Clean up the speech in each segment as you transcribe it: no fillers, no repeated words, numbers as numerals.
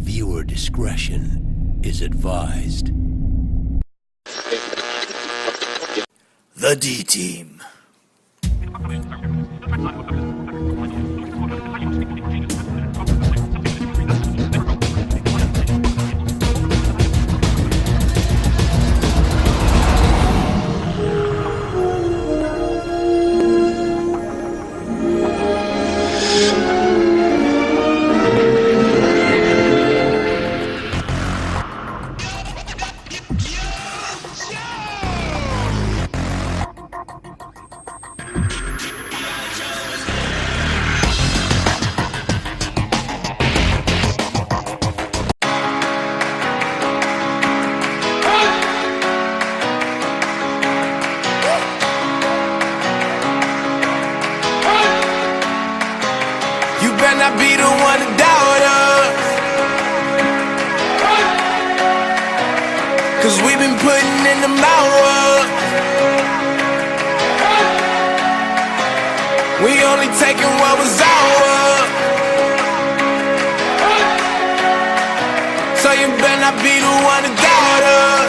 Viewer discretion is advised. The D-Team. I be the one to doubt us, 'cause we been putting in the hours. We only taking what was ours, so you better not be the one to doubt us,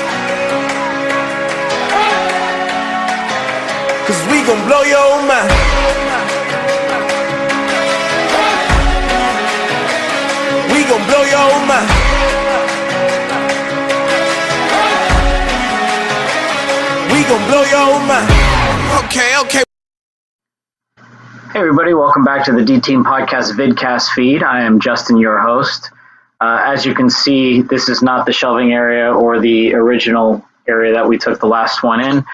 'cause we gon' blow your mind. We gon' blow your mind. We gon' blow your mind. Okay. Hey everybody, welcome back to the D-Team Podcast vidcast feed. I am Justin, your host. As you can see, this is not the shelving area or the original area that we took the last one in.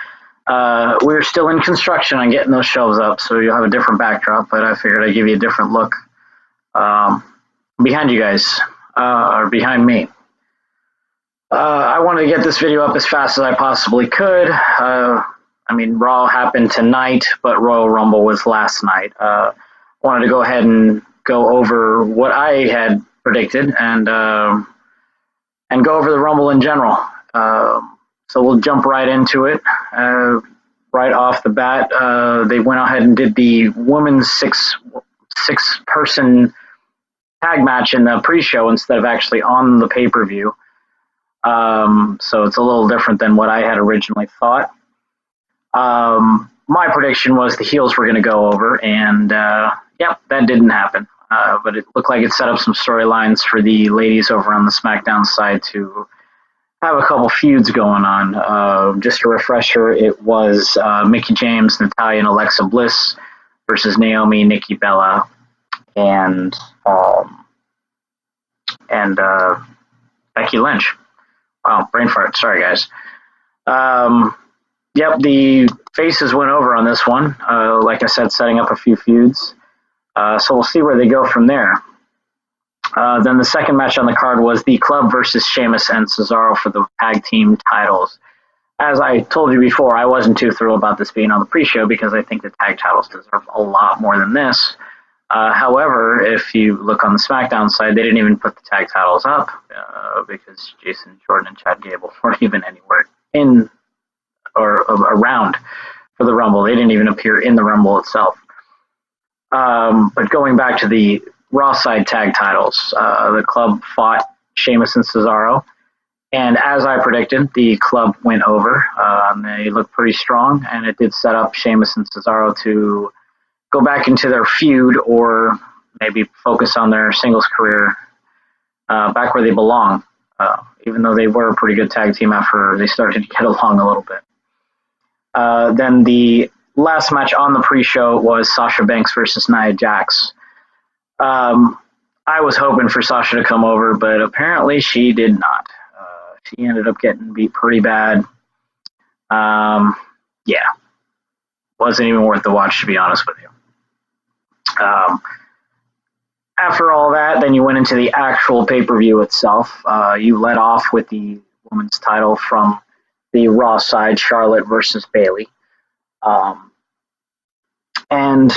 We're still in construction on getting those shelves up, so you'll have a different backdrop, but I figured I'd give you a different look. Behind you guys, or behind me. I wanted to get this video up as fast as I possibly could. Raw happened tonight, but Royal Rumble was last night. Wanted to go ahead and go over what I had predicted and go over the Rumble in general. So we'll jump right into it. Right off the bat, they went ahead and did the women's six-person tag match in the pre-show instead of actually on the pay-per-view. So it's a little different than what I had originally thought. My prediction was the heels were going to go over, and that didn't happen. But it looked like it set up some storylines for the ladies over on the SmackDown side to have a couple feuds going on. Just a refresher, it was Mickie James, Natalya, and Alexa Bliss versus Naomi, Nikki Bella, and Becky Lynch. Wow, brain fart. Sorry, guys. The faces went over on this one. Like I said, setting up a few feuds. So we'll see where they go from there. Then the second match on the card was the Club versus Sheamus and Cesaro for the tag team titles. As I told you before, I wasn't too thrilled about this being on the pre-show because I think the tag titles deserve a lot more than this. However, if you look on the SmackDown side, they didn't even put the tag titles up because Jason Jordan and Chad Gable weren't even anywhere in or around for the Rumble. They didn't even appear in the Rumble itself. But going back to the Raw side tag titles, the Club fought Sheamus and Cesaro, and as I predicted, the Club went over. They looked pretty strong, and it did set up Sheamus and Cesaro to go back into their feud or maybe focus on their singles career back where they belong, even though they were a pretty good tag team after they started to get along a little bit. Then the last match on the pre-show was Sasha Banks versus Nia Jax. I was hoping for Sasha to come over, but apparently she did not. She ended up getting beat pretty bad. Wasn't even worth the watch, to be honest with you. After all that, then you went into the actual pay-per-view itself. You led off with the women's title from the Raw side, Charlotte versus Bayley. And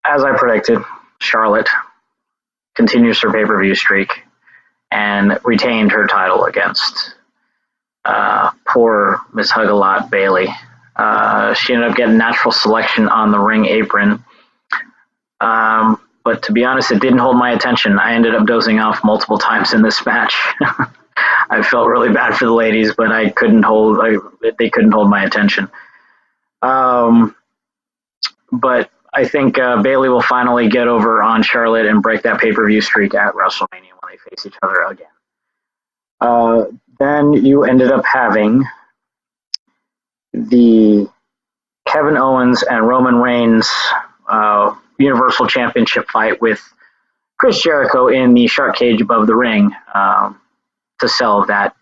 as I predicted, Charlotte continues her pay-per-view streak and retained her title against poor Miss Hug-a-Lot Bayley. She ended up getting natural selection on the ring apron. but to be honest, it didn't hold my attention. I ended up dozing off multiple times in this match. I felt really bad for the ladies, but they couldn't hold my attention. But I think Bayley will finally get over on Charlotte and break that pay-per-view streak at WrestleMania when they face each other again. Then you ended up having the Kevin Owens and Roman Reigns Universal Championship fight with Chris Jericho in the shark cage above the ring to sell that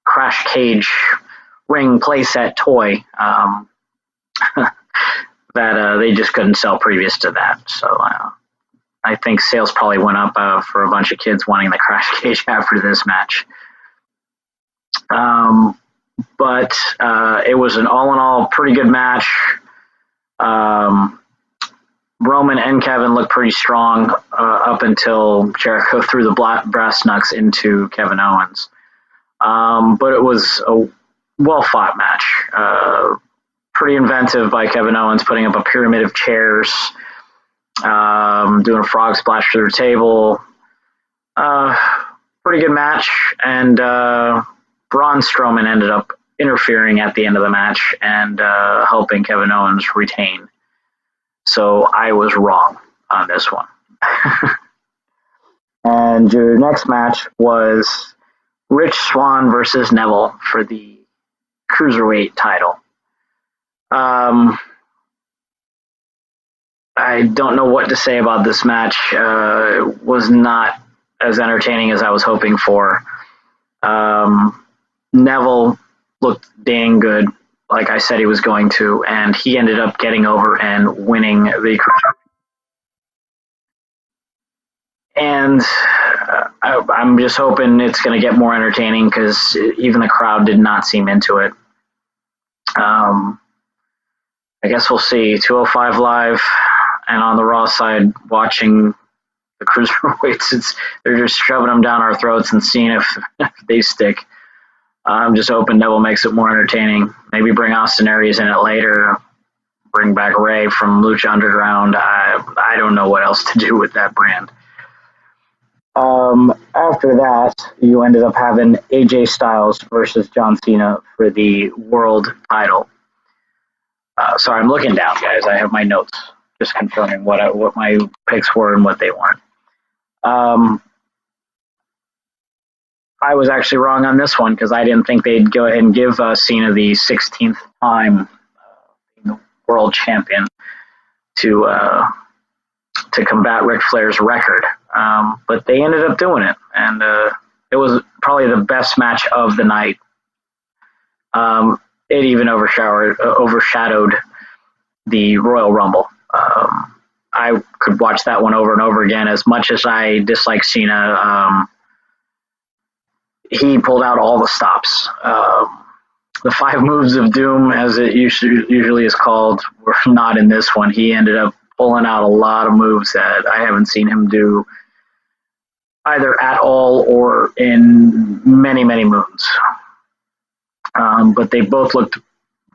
Crash Cage ring playset toy that they just couldn't sell previous to that. So I think sales probably went up for a bunch of kids wanting the Crash Cage after this match. But it was an all-in-all pretty good match. Roman and Kevin looked pretty strong up until Jericho threw the brass knucks into Kevin Owens. But it was a well-fought match. Pretty inventive by Kevin Owens, putting up a pyramid of chairs, doing a frog splash through the table. Pretty good match, and Braun Strowman ended up interfering at the end of the match and helping Kevin Owens retain. So I was wrong on this one. And your next match was Rich Swann versus Neville for the Cruiserweight title. I don't know what to say about this match. It was not as entertaining as I was hoping for. Neville looked dang good, like I said he was going to, and he ended up getting over and winning the Cruiserweight. And I'm just hoping it's going to get more entertaining because even the crowd did not seem into it. I guess we'll see. 205 Live and on the Raw side, watching the Cruiserweights, they're just shoving them down our throats and seeing if they stick. I'm just hoping Neville makes it more entertaining. Maybe bring Austin Aries in it later. Bring back Ray from Lucha Underground. I don't know what else to do with that brand. After that, you ended up having AJ Styles versus John Cena for the world title. Sorry, I'm looking down, guys. I have my notes, just confirming what my picks were and what they weren't. I was actually wrong on this one because I didn't think they'd go ahead and give Cena the 16th time being the world champion to combat Ric Flair's record. But they ended up doing it, and it was probably the best match of the night. It even overshadowed the Royal Rumble. I could watch that one over and over again. As much as I dislike Cena, he pulled out all the stops. The 5 moves of doom, as it usually is called, were not in this one. He ended up pulling out a lot of moves that I haven't seen him do either at all or in many, many moons. But they both looked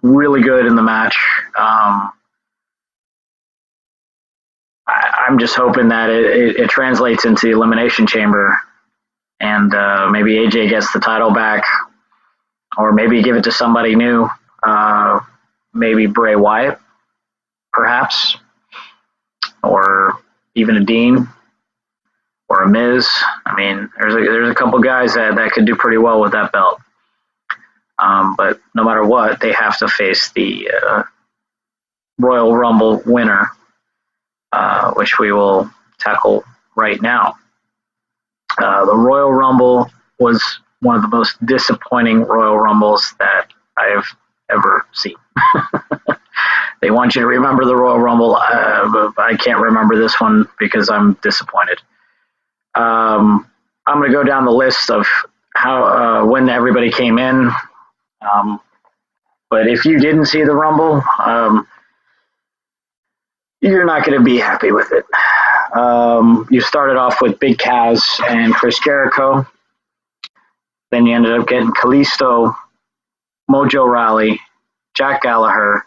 really good in the match. I'm just hoping that it translates into the Elimination Chamber, and maybe AJ gets the title back, or maybe give it to somebody new, maybe Bray Wyatt, perhaps, or even a Dean, or a Miz. I mean, there's a couple guys that could do pretty well with that belt. But no matter what, they have to face the Royal Rumble winner, which we will tackle right now. The Royal Rumble was one of the most disappointing Royal Rumbles that I have ever seen. They want you to remember the Royal Rumble, but I can't remember this one because I'm disappointed. I'm going to go down the list of how when everybody came in. But if you didn't see the Rumble, you're not going to be happy with it. You started off with Big Cass and Chris Jericho. Then you ended up getting Kalisto, Mojo Rawley, Jack Gallagher,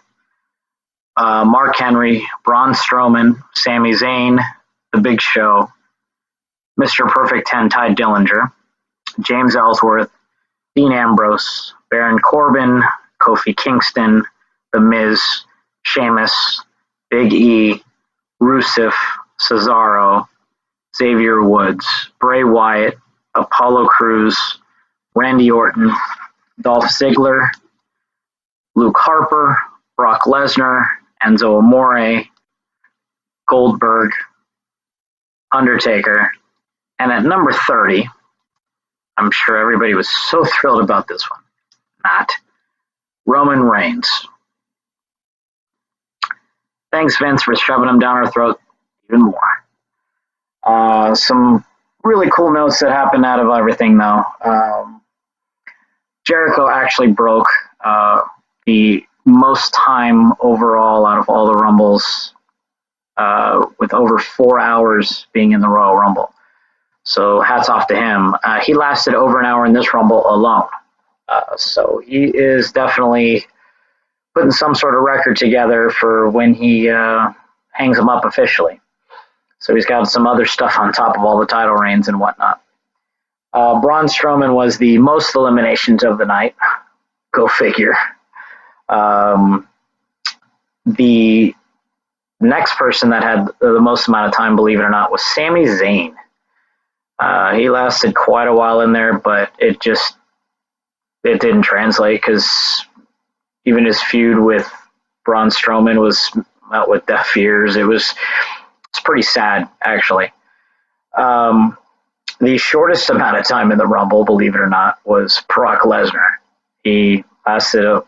Mark Henry, Braun Strowman, Sami Zayn, The Big Show, Mr. Perfect 10, Ty Dillinger, James Ellsworth, Dean Ambrose, Baron Corbin, Kofi Kingston, The Miz, Sheamus, Big E, Rusev, Cesaro, Xavier Woods, Bray Wyatt, Apollo Crews, Randy Orton, Dolph Ziggler, Luke Harper, Brock Lesnar, Enzo Amore, Goldberg, Undertaker, and at number 30, I'm sure everybody was so thrilled about this one. Not. Roman Reigns. Thanks, Vince, for shoving him down our throat even more. Some really cool notes that happened out of everything, though. Jericho actually broke the most time overall out of all the Rumbles, with over 4 hours being in the Royal Rumble. So hats off to him. He lasted over an hour in this Rumble alone. So he is definitely putting some sort of record together for when he hangs them up officially. So he's got some other stuff on top of all the title reigns and whatnot. Braun Strowman was the most eliminations of the night. Go figure. The next person that had the most amount of time, believe it or not, was Sami Zayn. He lasted quite a while in there, but it didn't translate because even his feud with Braun Strowman was met with deaf ears. It's pretty sad, actually. The shortest amount of time in the Rumble, believe it or not, was Brock Lesnar. He lasted a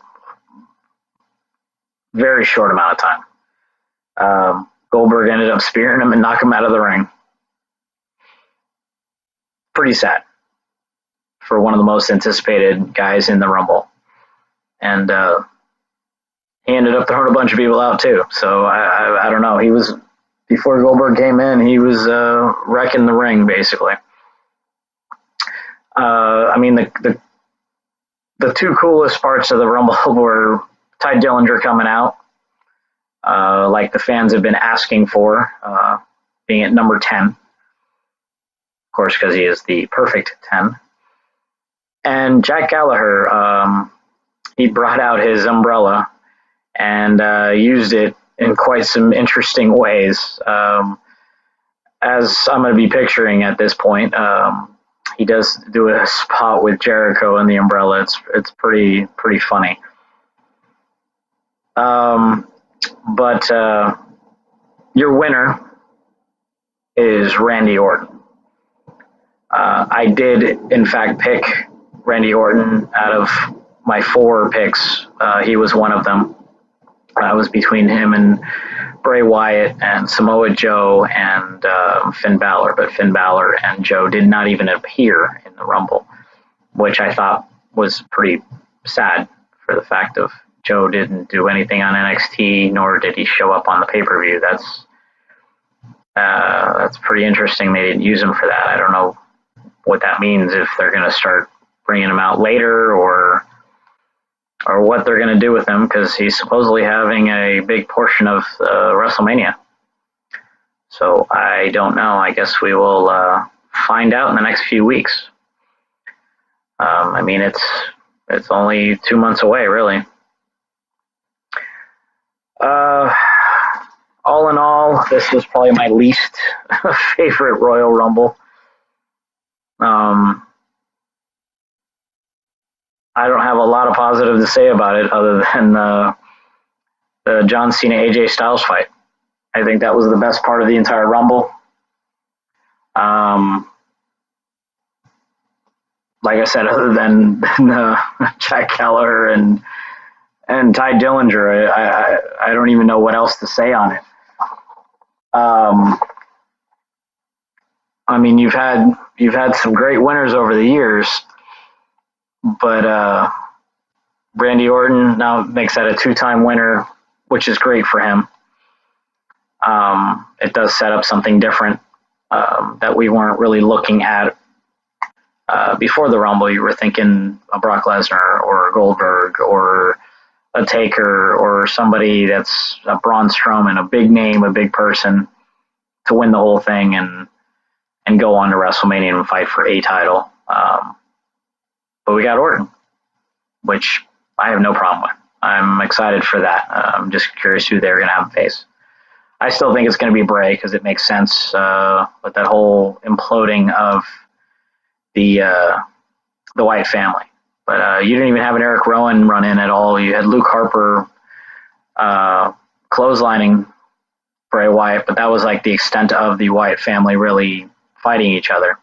very short amount of time. Goldberg ended up spearing him and knocking him out of the ring. Pretty sad for one of the most anticipated guys in the Rumble. And he ended up throwing a bunch of people out too. So I don't know. Before Goldberg came in, he was wrecking the ring, basically. I mean, the two coolest parts of the Rumble were Ty Dillinger coming out, like the fans have been asking for, being at number 10. Of course, because he is the perfect 10. And Jack Gallagher, he brought out his umbrella and used it in quite some interesting ways. As I'm going to be picturing at this point, he does do a spot with Jericho and the umbrella. It's pretty funny. But your winner is Randy Orton. I did, in fact, pick Randy Orton out of my 4 picks. He was one of them. I was between him and Bray Wyatt and Samoa Joe and Finn Balor, but Finn Balor and Joe did not even appear in the Rumble, which I thought was pretty sad for the fact of Joe didn't do anything on NXT, nor did he show up on the pay-per-view. That's pretty interesting. They didn't use him for that. I don't know what that means, if they're going to start bringing him out later or what they're going to do with him, because he's supposedly having a big portion of WrestleMania. So I don't know. I guess we will find out in the next few weeks. I mean, it's only 2 months away, really. All in all, this was probably my least favorite Royal Rumble. I don't have a lot of positive to say about it other than the John Cena AJ Styles fight. I think that was the best part of the entire Rumble. Like I said, other than Jack Gallagher and Ty Dillinger, I don't even know what else to say on it. I mean, you've had some great winners over the years, but Randy Orton now makes that a 2-time winner, which is great for him. It does set up something different that we weren't really looking at before the Rumble. You were thinking a Brock Lesnar or a Goldberg or a Taker or somebody that's a Braun Strowman, a big name, a big person. to win the whole thing and go on to WrestleMania and fight for a title. But we got Orton, which I have no problem with. I'm excited for that. I'm just curious who they're going to have face. I still think it's going to be Bray because it makes sense with that whole imploding of the Wyatt family. But you didn't even have an Eric Rowan run in at all. You had Luke Harper clotheslining Bray Wyatt, but that was like the extent of the Wyatt family really fighting each other.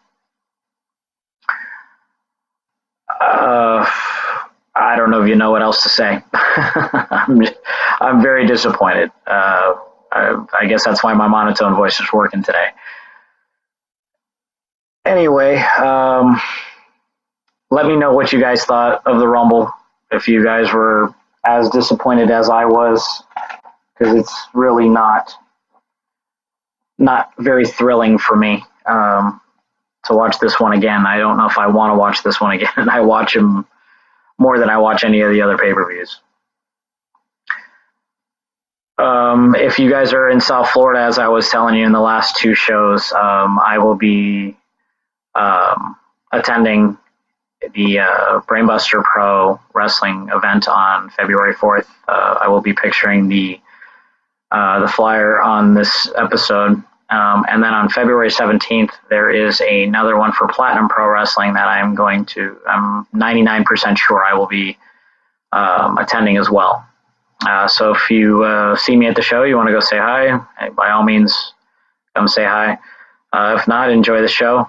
I don't know if you know what else to say. I'm very disappointed. I guess that's why my monotone voice is working today. Anyway, let me know what you guys thought of the Rumble. If you guys were as disappointed as I was, because it's really not very thrilling for me to watch this one again. I don't know if I want to watch this one again. I watch them more than I watch any of the other pay-per-views. If you guys are in South Florida, as I was telling you in the last two shows, I will be attending the Brainbuster Pro Wrestling event on February 4th. I will be picturing the flyer on this episode. And then on February 17th, there is another one for Platinum Pro Wrestling that I'm 99% sure I will be attending as well. So if you see me at the show, you want to go say hi, by all means, come say hi. If not, enjoy the show.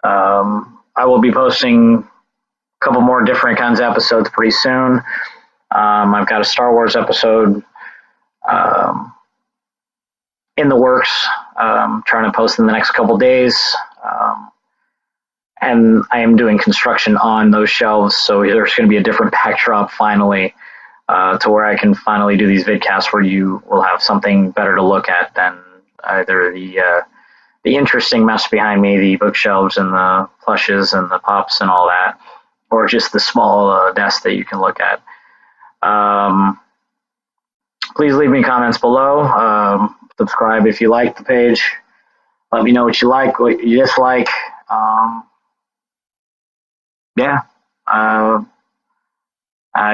I will be posting a couple more different kinds of episodes pretty soon. I've got a Star Wars episode in the works. Trying to post in the next couple days. And I am doing construction on those shelves, so there's going to be a different backdrop finally, to where I can finally do these vidcasts where you will have something better to look at than either the interesting mess behind me, the bookshelves and the plushes and the pops and all that, or just the small desk that you can look at. Please leave me comments below. Subscribe if you like the page. Let me know what you like, what you dislike. Yeah. I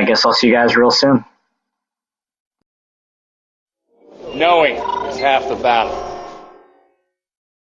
guess I'll see you guys real soon. Knowing is half the battle.